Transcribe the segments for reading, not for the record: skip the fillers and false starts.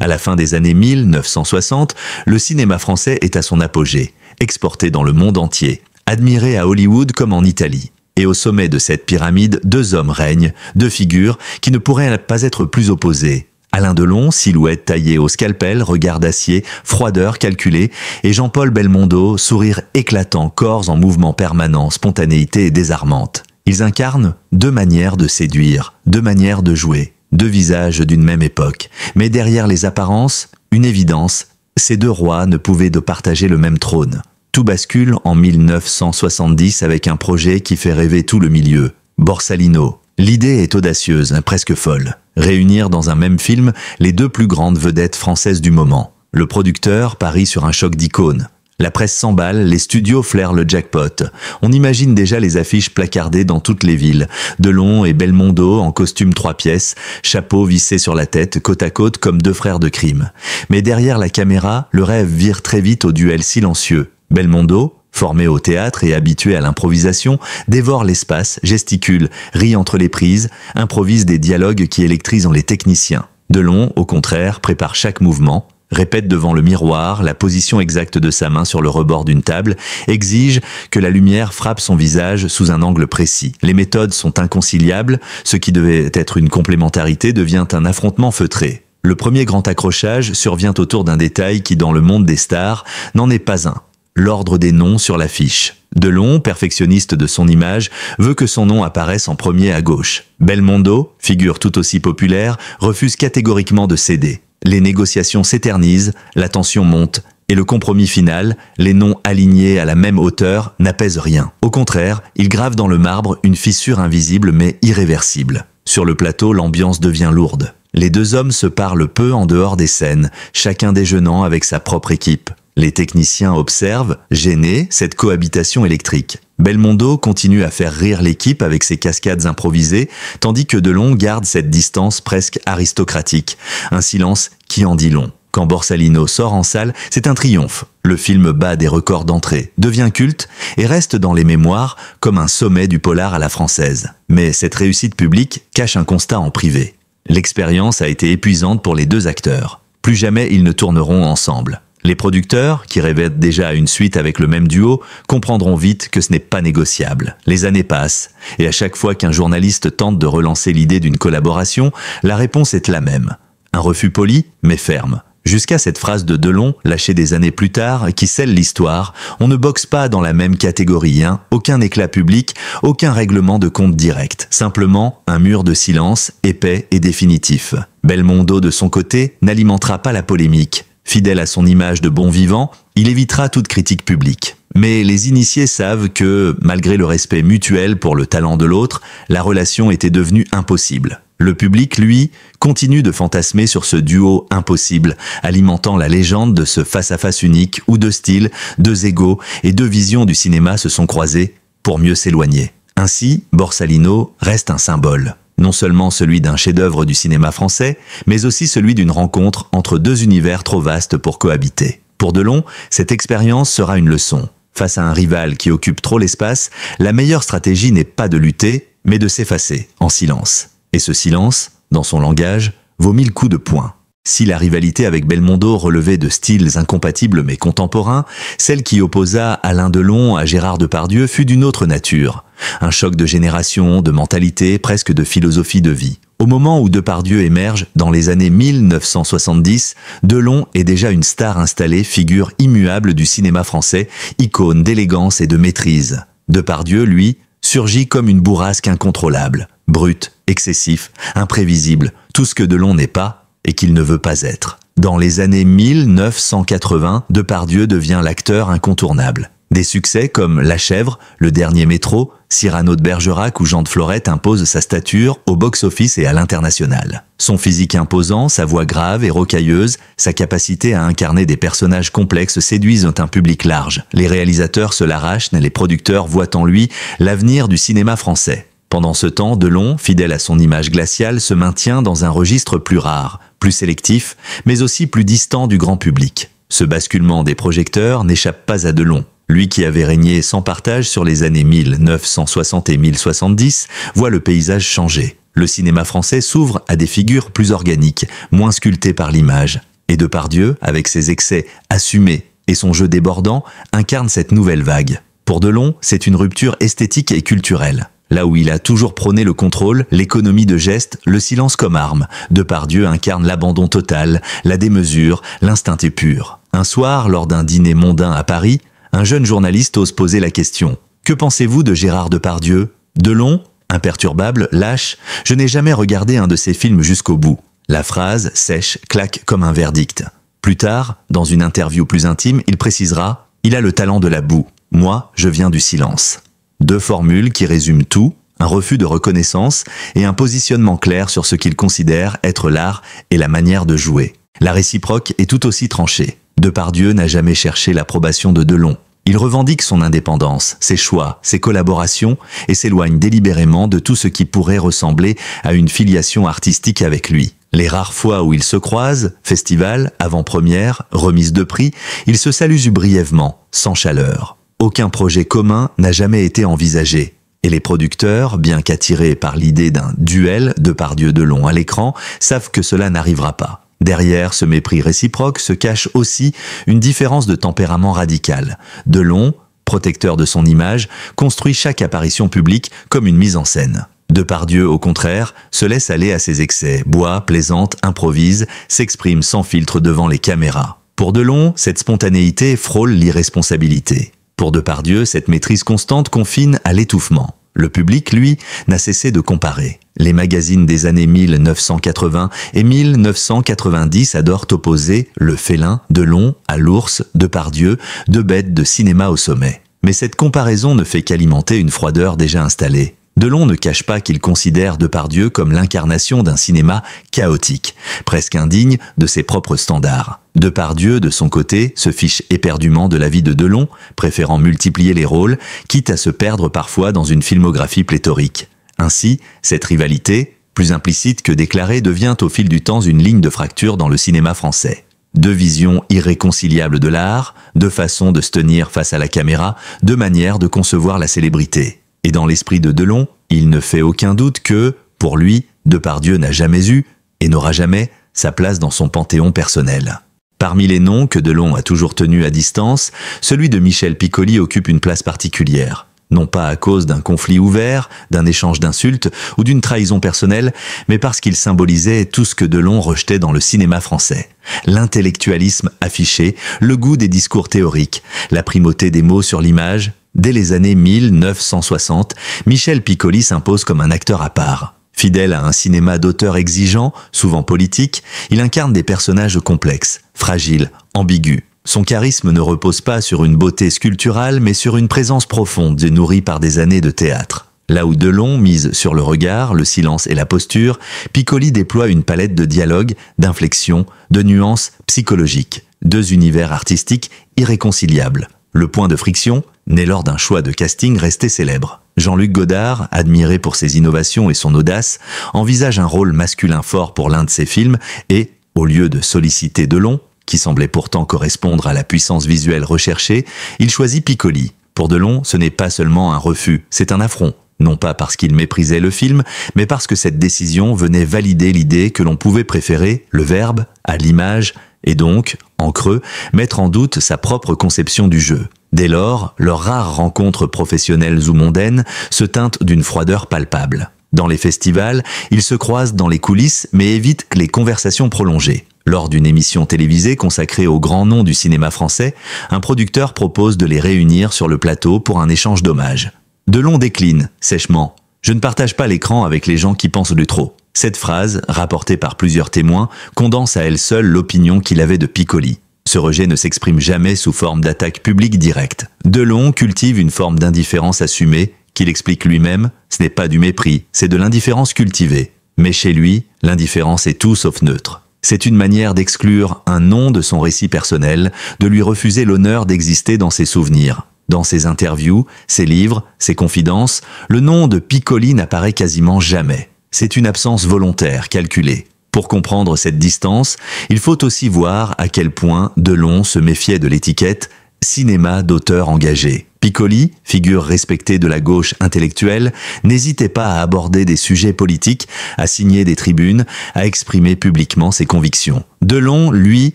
À la fin des années 1960, le cinéma français est à son apogée, exporté dans le monde entier, admiré à Hollywood comme en Italie. Et au sommet de cette pyramide, deux hommes règnent, deux figures qui ne pourraient pas être plus opposées. Alain Delon, silhouette taillée au scalpel, regard d'acier, froideur calculée, et Jean-Paul Belmondo, sourire éclatant, corps en mouvement permanent, spontanéité désarmante. Ils incarnent deux manières de séduire, deux manières de jouer, deux visages d'une même époque. Mais derrière les apparences, une évidence, ces deux rois ne pouvaient partager le même trône. Tout bascule en 1970 avec un projet qui fait rêver tout le milieu, Borsalino. L'idée est audacieuse, presque folle. Réunir dans un même film les deux plus grandes vedettes françaises du moment. Le producteur parie sur un choc d'icônes. La presse s'emballe, les studios flairent le jackpot. On imagine déjà les affiches placardées dans toutes les villes. Delon et Belmondo en costume 3 pièces, chapeau vissé sur la tête, côte à côte comme deux frères de crime. Mais derrière la caméra, le rêve vire très vite au duel silencieux. Belmondo, formé au théâtre et habitué à l'improvisation, dévore l'espace, gesticule, rit entre les prises, improvise des dialogues qui électrisent les techniciens. Delon, au contraire, prépare chaque mouvement, répète devant le miroir la position exacte de sa main sur le rebord d'une table, exige que la lumière frappe son visage sous un angle précis. Les méthodes sont inconciliables, ce qui devait être une complémentarité devient un affrontement feutré. Le premier grand accrochage survient autour d'un détail qui, dans le monde des stars, n'en est pas un. L'ordre des noms sur l'affiche. Delon, perfectionniste de son image, veut que son nom apparaisse en premier à gauche. Belmondo, figure tout aussi populaire, refuse catégoriquement de céder. Les négociations s'éternisent, la tension monte, et le compromis final, les noms alignés à la même hauteur, n'apaise rien. Au contraire, il grave dans le marbre une fissure invisible mais irréversible. Sur le plateau, l'ambiance devient lourde. Les deux hommes se parlent peu en dehors des scènes, chacun déjeunant avec sa propre équipe. Les techniciens observent, gênés, cette cohabitation électrique. Belmondo continue à faire rire l'équipe avec ses cascades improvisées, tandis que Delon garde cette distance presque aristocratique. Un silence qui en dit long. Quand Borsalino sort en salle, c'est un triomphe. Le film bat des records d'entrée, devient culte et reste dans les mémoires comme un sommet du polar à la française. Mais cette réussite publique cache un constat en privé. L'expérience a été épuisante pour les deux acteurs. Plus jamais ils ne tourneront ensemble. Les producteurs, qui rêvaient déjà à une suite avec le même duo, comprendront vite que ce n'est pas négociable. Les années passent, et à chaque fois qu'un journaliste tente de relancer l'idée d'une collaboration, la réponse est la même. Un refus poli, mais ferme. Jusqu'à cette phrase de Delon, lâchée des années plus tard, qui scelle l'histoire, on ne boxe pas dans la même catégorie, aucun éclat public, aucun règlement de compte direct. Simplement, un mur de silence, épais et définitif. Belmondo, de son côté, n'alimentera pas la polémique. Fidèle à son image de bon vivant, il évitera toute critique publique. Mais les initiés savent que, malgré le respect mutuel pour le talent de l'autre, la relation était devenue impossible. Le public, lui, continue de fantasmer sur ce duo impossible, alimentant la légende de ce face-à-face unique où deux styles, deux égos et deux visions du cinéma se sont croisés pour mieux s'éloigner. Ainsi, Borsalino reste un symbole. Non seulement celui d'un chef-d'œuvre du cinéma français, mais aussi celui d'une rencontre entre deux univers trop vastes pour cohabiter. Pour Delon, cette expérience sera une leçon. Face à un rival qui occupe trop l'espace, la meilleure stratégie n'est pas de lutter, mais de s'effacer, en silence. Et ce silence, dans son langage, vaut 1000 coups de poing. Si la rivalité avec Belmondo relevait de styles incompatibles mais contemporains, celle qui opposa Alain Delon à Gérard Depardieu fut d'une autre nature. Un choc de génération, de mentalité, presque de philosophie de vie. Au moment où Depardieu émerge, dans les années 1970, Delon est déjà une star installée, figure immuable du cinéma français, icône d'élégance et de maîtrise. Depardieu, lui, surgit comme une bourrasque incontrôlable, brut, excessif, imprévisible, tout ce que Delon n'est pas et qu'il ne veut pas être. Dans les années 1980, Depardieu devient l'acteur incontournable. Des succès comme La Chèvre, Le Dernier Métro, Cyrano de Bergerac ou Jean de Florette imposent sa stature au box-office et à l'international. Son physique imposant, sa voix grave et rocailleuse, sa capacité à incarner des personnages complexes séduisent un public large. Les réalisateurs se l'arrachent, les producteurs voient en lui l'avenir du cinéma français. Pendant ce temps, Delon, fidèle à son image glaciale, se maintient dans un registre plus rare, plus sélectif, mais aussi plus distant du grand public. Ce basculement des projecteurs n'échappe pas à Delon. Lui qui avait régné sans partage sur les années 1960 et 1070, voit le paysage changer. Le cinéma français s'ouvre à des figures plus organiques, moins sculptées par l'image. Et Depardieu, avec ses excès assumés et son jeu débordant, incarne cette nouvelle vague. Pour Delon, c'est une rupture esthétique et culturelle. Là où il a toujours prôné le contrôle, l'économie de geste, le silence comme arme, Depardieu incarne l'abandon total, la démesure, l'instinct épur. Un soir, lors d'un dîner mondain à Paris, un jeune journaliste ose poser la question. « Que pensez-vous de Gérard Depardieu ? Delon ? Imperturbable, lâche ? Je n'ai jamais regardé un de ses films jusqu'au bout. » La phrase, sèche, claque comme un verdict. Plus tard, dans une interview plus intime, il précisera « Il a le talent de la boue. Moi, je viens du silence. » Deux formules qui résument tout, un refus de reconnaissance et un positionnement clair sur ce qu'il considère être l'art et la manière de jouer. La réciproque est tout aussi tranchée. Depardieu n'a jamais cherché l'approbation de Delon. Il revendique son indépendance, ses choix, ses collaborations et s'éloigne délibérément de tout ce qui pourrait ressembler à une filiation artistique avec lui. Les rares fois où ils se croisent, festival, avant-première, remise de prix, ils se saluent brièvement, sans chaleur. Aucun projet commun n'a jamais été envisagé. Et les producteurs, bien qu'attirés par l'idée d'un duel Depardieu-Delon à l'écran, savent que cela n'arrivera pas. Derrière ce mépris réciproque se cache aussi une différence de tempérament radical. Delon, protecteur de son image, construit chaque apparition publique comme une mise en scène. Depardieu, au contraire, se laisse aller à ses excès, boit, plaisante, improvise, s'exprime sans filtre devant les caméras. Pour Delon, cette spontanéité frôle l'irresponsabilité. Pour Depardieu, cette maîtrise constante confine à l'étouffement. Le public, lui, n'a cessé de comparer. Les magazines des années 1980 et 1990 adorent opposer le félin, Delon, à l'ours, Depardieu, deux bêtes de cinéma au sommet. Mais cette comparaison ne fait qu'alimenter une froideur déjà installée. Delon ne cache pas qu'il considère Depardieu comme l'incarnation d'un cinéma chaotique, presque indigne de ses propres standards. Depardieu, de son côté, se fiche éperdument de la vie de Delon, préférant multiplier les rôles, quitte à se perdre parfois dans une filmographie pléthorique. Ainsi, cette rivalité, plus implicite que déclarée, devient au fil du temps une ligne de fracture dans le cinéma français. Deux visions irréconciliables de l'art, deux façons de se tenir face à la caméra, deux manières de concevoir la célébrité. Et dans l'esprit de Delon, il ne fait aucun doute que, pour lui, Depardieu n'a jamais eu, et n'aura jamais, sa place dans son panthéon personnel. Parmi les noms que Delon a toujours tenus à distance, celui de Michel Piccoli occupe une place particulière. Non pas à cause d'un conflit ouvert, d'un échange d'insultes ou d'une trahison personnelle, mais parce qu'il symbolisait tout ce que Delon rejetait dans le cinéma français. L'intellectualisme affiché, le goût des discours théoriques, la primauté des mots sur l'image. Dès les années 1960, Michel Piccoli s'impose comme un acteur à part. Fidèle à un cinéma d'auteur exigeant, souvent politique, il incarne des personnages complexes, fragiles, ambigus. Son charisme ne repose pas sur une beauté sculpturale, mais sur une présence profonde et nourrie par des années de théâtre. Là où Delon mise sur le regard, le silence et la posture, Piccoli déploie une palette de dialogues, d'inflexions, de nuances psychologiques. Deux univers artistiques irréconciliables. Le point de friction, né lors d'un choix de casting resté célèbre. Jean-Luc Godard, admiré pour ses innovations et son audace, envisage un rôle masculin fort pour l'un de ses films et, au lieu de solliciter Delon, qui semblait pourtant correspondre à la puissance visuelle recherchée, il choisit Piccoli. Pour Delon, ce n'est pas seulement un refus, c'est un affront. Non pas parce qu'il méprisait le film, mais parce que cette décision venait valider l'idée que l'on pouvait préférer le verbe à l'image, et donc, en creux, mettre en doute sa propre conception du jeu. Dès lors, leurs rares rencontres professionnelles ou mondaines se teintent d'une froideur palpable. Dans les festivals, ils se croisent dans les coulisses mais évitent les conversations prolongées. Lors d'une émission télévisée consacrée aux grands noms du cinéma français, un producteur propose de les réunir sur le plateau pour un échange d'hommages. Delon décline, sèchement. « Je ne partage pas l'écran avec les gens qui pensent du trop ». Cette phrase, rapportée par plusieurs témoins, condense à elle seule l'opinion qu'il avait de Piccoli. Ce rejet ne s'exprime jamais sous forme d'attaque publique directe. Delon cultive une forme d'indifférence assumée, qu'il explique lui-même, ce n'est pas du mépris, c'est de l'indifférence cultivée. Mais chez lui, l'indifférence est tout sauf neutre. C'est une manière d'exclure un nom de son récit personnel, de lui refuser l'honneur d'exister dans ses souvenirs. Dans ses interviews, ses livres, ses confidences, le nom de Piccoli n'apparaît quasiment jamais. C'est une absence volontaire, calculée. Pour comprendre cette distance, il faut aussi voir à quel point Delon se méfiait de l'étiquette « cinéma d'auteur engagé ». Piccoli, figure respectée de la gauche intellectuelle, n'hésitait pas à aborder des sujets politiques, à signer des tribunes, à exprimer publiquement ses convictions. Delon, lui,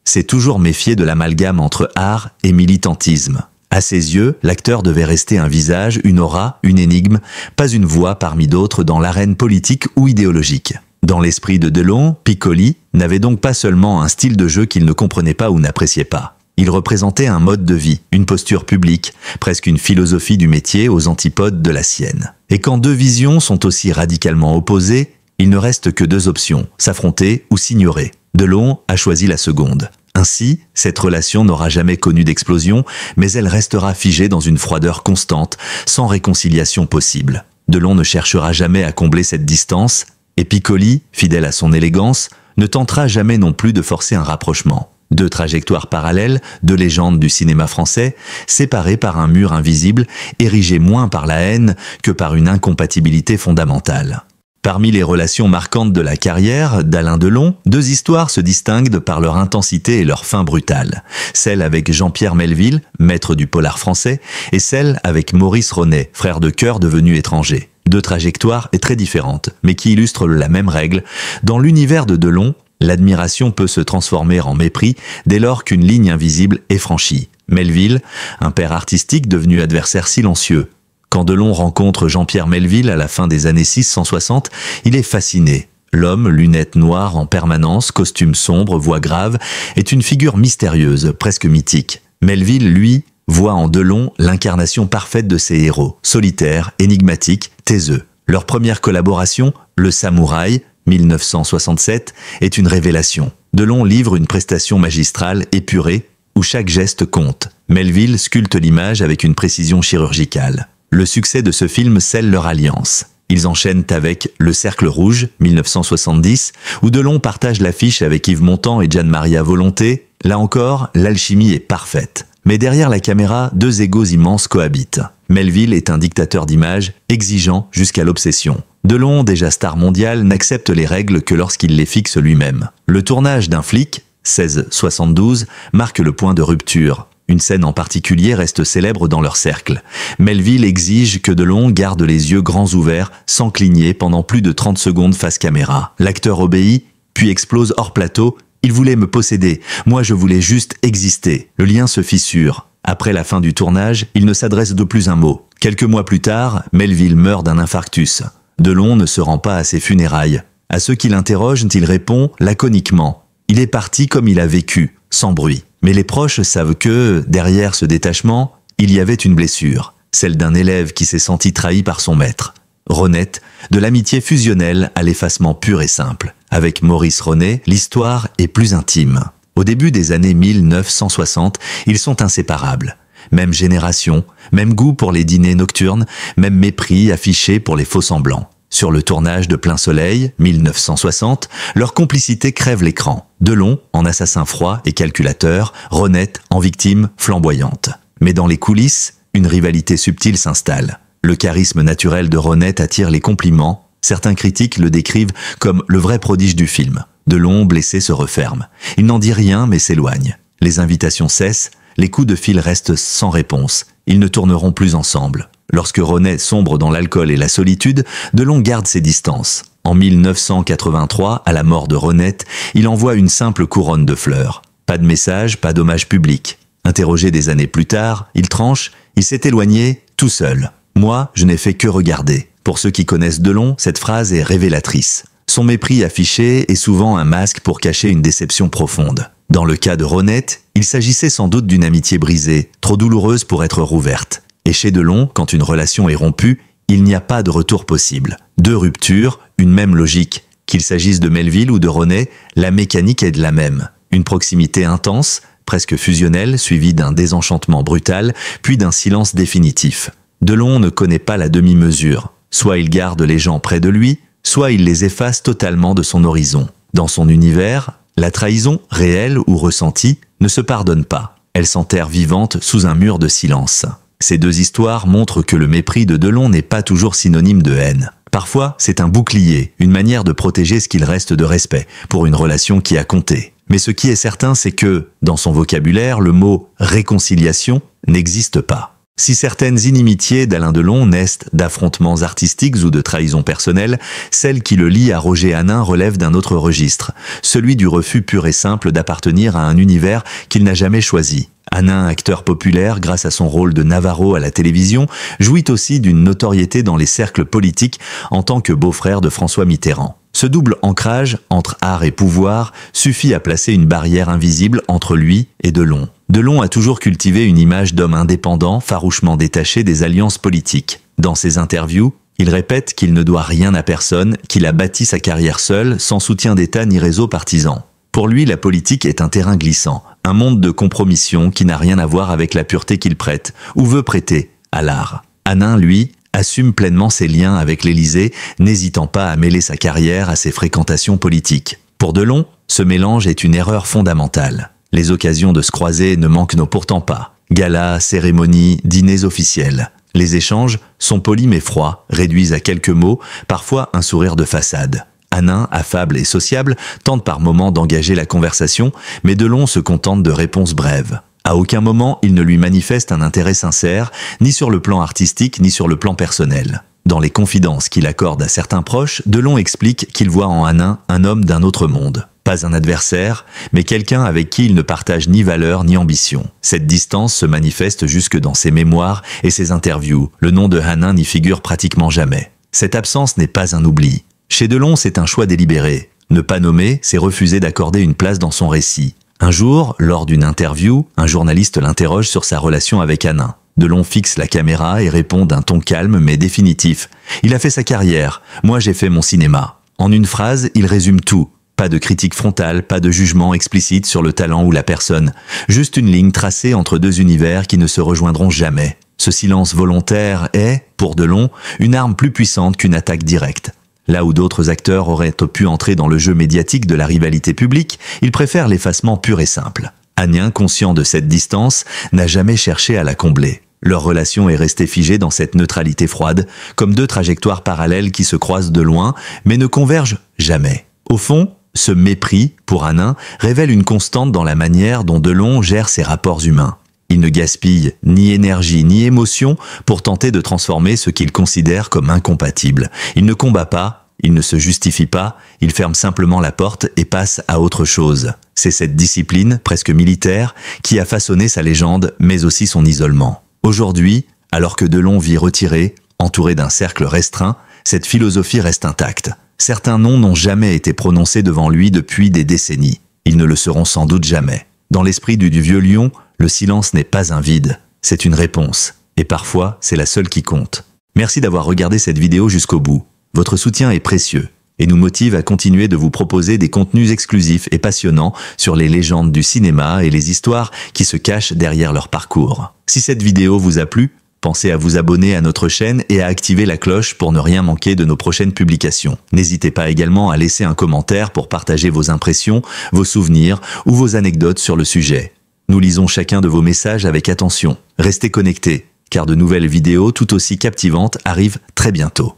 s'est toujours méfié de l'amalgame entre art et militantisme. À ses yeux, l'acteur devait rester un visage, une aura, une énigme, pas une voix parmi d'autres dans l'arène politique ou idéologique. Dans l'esprit de Delon, Piccoli n'avait donc pas seulement un style de jeu qu'il ne comprenait pas ou n'appréciait pas. Il représentait un mode de vie, une posture publique, presque une philosophie du métier aux antipodes de la sienne. Et quand deux visions sont aussi radicalement opposées, il ne reste que deux options, s'affronter ou s'ignorer. Delon a choisi la seconde. Ainsi, cette relation n'aura jamais connu d'explosion, mais elle restera figée dans une froideur constante, sans réconciliation possible. Delon ne cherchera jamais à combler cette distance, et Piccoli, fidèle à son élégance, ne tentera jamais non plus de forcer un rapprochement. Deux trajectoires parallèles, deux légendes du cinéma français, séparées par un mur invisible, érigées moins par la haine que par une incompatibilité fondamentale. Parmi les relations marquantes de la carrière d'Alain Delon, deux histoires se distinguent de par leur intensité et leur fin brutale. Celle avec Jean-Pierre Melville, maître du polar français, et celle avec Maurice Ronet, frère de cœur devenu étranger. Deux trajectoires très différentes, mais qui illustrent la même règle. Dans l'univers de Delon, l'admiration peut se transformer en mépris dès lors qu'une ligne invisible est franchie. Melville, un père artistique devenu adversaire silencieux. Quand Delon rencontre Jean-Pierre Melville à la fin des années 660, il est fasciné. L'homme, lunettes noires en permanence, costume sombre, voix grave, est une figure mystérieuse, presque mythique. Melville, lui, voit en Delon l'incarnation parfaite de ses héros, solitaires, énigmatiques, taiseux. Leur première collaboration, Le Samouraï, 1967, est une révélation. Delon livre une prestation magistrale, épurée, où chaque geste compte. Melville sculpte l'image avec une précision chirurgicale. Le succès de ce film scelle leur alliance. Ils enchaînent avec Le Cercle Rouge, 1970, où Delon partage l'affiche avec Yves Montand et Gian Maria Volonté. Là encore, l'alchimie est parfaite. Mais derrière la caméra, deux égos immenses cohabitent. Melville est un dictateur d'image, exigeant jusqu'à l'obsession. Delon, déjà star mondiale, n'accepte les règles que lorsqu'il les fixe lui-même. Le tournage d'un flic, 1672, marque le point de rupture. Une scène en particulier reste célèbre dans leur cercle. Melville exige que Delon garde les yeux grands ouverts, sans cligner pendant plus de 30 secondes face caméra. L'acteur obéit, puis explose hors plateau. Il voulait me posséder, moi je voulais juste exister. Le lien se fissure. Après la fin du tournage, il ne s'adresse de plus un mot. Quelques mois plus tard, Melville meurt d'un infarctus. Delon ne se rend pas à ses funérailles. À ceux qui l'interrogent, il répond laconiquement. Il est parti comme il a vécu, sans bruit. Mais les proches savent que, derrière ce détachement, il y avait une blessure, celle d'un élève qui s'est senti trahi par son maître. Ronette, de l'amitié fusionnelle à l'effacement pur et simple. Avec Maurice Ronet, l'histoire est plus intime. Au début des années 1960, ils sont inséparables. Même génération, même goût pour les dîners nocturnes, même mépris affiché pour les faux-semblants. Sur le tournage de Plein Soleil, 1960, leur complicité crève l'écran. Delon, en assassin froid et calculateur, Ronette, en victime flamboyante. Mais dans les coulisses, une rivalité subtile s'installe. Le charisme naturel de Ronette attire les compliments. Certains critiques le décrivent comme le vrai prodige du film. Delon, blessé, se referme. Il n'en dit rien mais s'éloigne. Les invitations cessent, les coups de fil restent sans réponse. Ils ne tourneront plus ensemble. Lorsque Ronet sombre dans l'alcool et la solitude, Delon garde ses distances. En 1983, à la mort de Ronette, il envoie une simple couronne de fleurs. Pas de message, pas d'hommage public. Interrogé des années plus tard, il tranche, il s'est éloigné tout seul. Moi, je n'ai fait que regarder. Pour ceux qui connaissent Delon, cette phrase est révélatrice. Son mépris affiché est souvent un masque pour cacher une déception profonde. Dans le cas de Ronette, il s'agissait sans doute d'une amitié brisée, trop douloureuse pour être rouverte. Et chez Delon, quand une relation est rompue, il n'y a pas de retour possible. Deux ruptures, une même logique. Qu'il s'agisse de Melville ou de Ronet, la mécanique est de la même. Une proximité intense, presque fusionnelle, suivie d'un désenchantement brutal, puis d'un silence définitif. Delon ne connaît pas la demi-mesure. Soit il garde les gens près de lui, soit il les efface totalement de son horizon. Dans son univers, la trahison, réelle ou ressentie, ne se pardonne pas. Elle s'enterre vivante sous un mur de silence. Ces deux histoires montrent que le mépris de Delon n'est pas toujours synonyme de haine. Parfois, c'est un bouclier, une manière de protéger ce qu'il reste de respect, pour une relation qui a compté. Mais ce qui est certain, c'est que, dans son vocabulaire, le mot « réconciliation » n'existe pas. Si certaines inimitiés d'Alain Delon naissent d'affrontements artistiques ou de trahisons personnelles, celle qui le lie à Roger Hanin relève d'un autre registre, celui du refus pur et simple d'appartenir à un univers qu'il n'a jamais choisi. Hanin, acteur populaire grâce à son rôle de Navarro à la télévision, jouit aussi d'une notoriété dans les cercles politiques en tant que beau-frère de François Mitterrand. Ce double ancrage entre art et pouvoir suffit à placer une barrière invisible entre lui et Delon. Delon a toujours cultivé une image d'homme indépendant, farouchement détaché des alliances politiques. Dans ses interviews, il répète qu'il ne doit rien à personne, qu'il a bâti sa carrière seul, sans soutien d'État ni réseau partisan. Pour lui, la politique est un terrain glissant, un monde de compromission qui n'a rien à voir avec la pureté qu'il prête, ou veut prêter, à l'art. Hanin, lui, assume pleinement ses liens avec l'Élysée, n'hésitant pas à mêler sa carrière à ses fréquentations politiques. Pour Delon, ce mélange est une erreur fondamentale. Les occasions de se croiser ne manquent pourtant pas. Galas, cérémonies, dîners officiels. Les échanges sont polis mais froids, réduits à quelques mots, parfois un sourire de façade. Hanin, affable et sociable, tente par moments d'engager la conversation, mais Delon se contente de réponses brèves. À aucun moment, il ne lui manifeste un intérêt sincère, ni sur le plan artistique, ni sur le plan personnel. Dans les confidences qu'il accorde à certains proches, Delon explique qu'il voit en Hanin un homme d'un autre monde. Pas un adversaire, mais quelqu'un avec qui il ne partage ni valeurs ni ambition. Cette distance se manifeste jusque dans ses mémoires et ses interviews. Le nom de Hanin n'y figure pratiquement jamais. Cette absence n'est pas un oubli. Chez Delon, c'est un choix délibéré. Ne pas nommer, c'est refuser d'accorder une place dans son récit. Un jour, lors d'une interview, un journaliste l'interroge sur sa relation avec Hanin. Delon fixe la caméra et répond d'un ton calme mais définitif. Il a fait sa carrière, moi j'ai fait mon cinéma. En une phrase, il résume tout. Pas de critique frontale, pas de jugement explicite sur le talent ou la personne. Juste une ligne tracée entre deux univers qui ne se rejoindront jamais. Ce silence volontaire est, pour Delon, une arme plus puissante qu'une attaque directe. Là où d'autres acteurs auraient pu entrer dans le jeu médiatique de la rivalité publique, il préfère l'effacement pur et simple. Hanin, conscient de cette distance, n'a jamais cherché à la combler. Leur relation est restée figée dans cette neutralité froide, comme deux trajectoires parallèles qui se croisent de loin, mais ne convergent jamais. Au fond, ce mépris, pour Hanin, révèle une constante dans la manière dont Delon gère ses rapports humains. Il ne gaspille ni énergie ni émotion pour tenter de transformer ce qu'il considère comme incompatible. Il ne combat pas, il ne se justifie pas, il ferme simplement la porte et passe à autre chose. C'est cette discipline, presque militaire, qui a façonné sa légende, mais aussi son isolement. Aujourd'hui, alors que Delon vit retiré, entouré d'un cercle restreint, cette philosophie reste intacte. Certains noms n'ont jamais été prononcés devant lui depuis des décennies. Ils ne le seront sans doute jamais. Dans l'esprit du vieux lion, le silence n'est pas un vide, c'est une réponse. Et parfois, c'est la seule qui compte. Merci d'avoir regardé cette vidéo jusqu'au bout. Votre soutien est précieux et nous motive à continuer de vous proposer des contenus exclusifs et passionnants sur les légendes du cinéma et les histoires qui se cachent derrière leur parcours. Si cette vidéo vous a plu, pensez à vous abonner à notre chaîne et à activer la cloche pour ne rien manquer de nos prochaines publications. N'hésitez pas également à laisser un commentaire pour partager vos impressions, vos souvenirs ou vos anecdotes sur le sujet. Nous lisons chacun de vos messages avec attention. Restez connectés, car de nouvelles vidéos tout aussi captivantes arrivent très bientôt.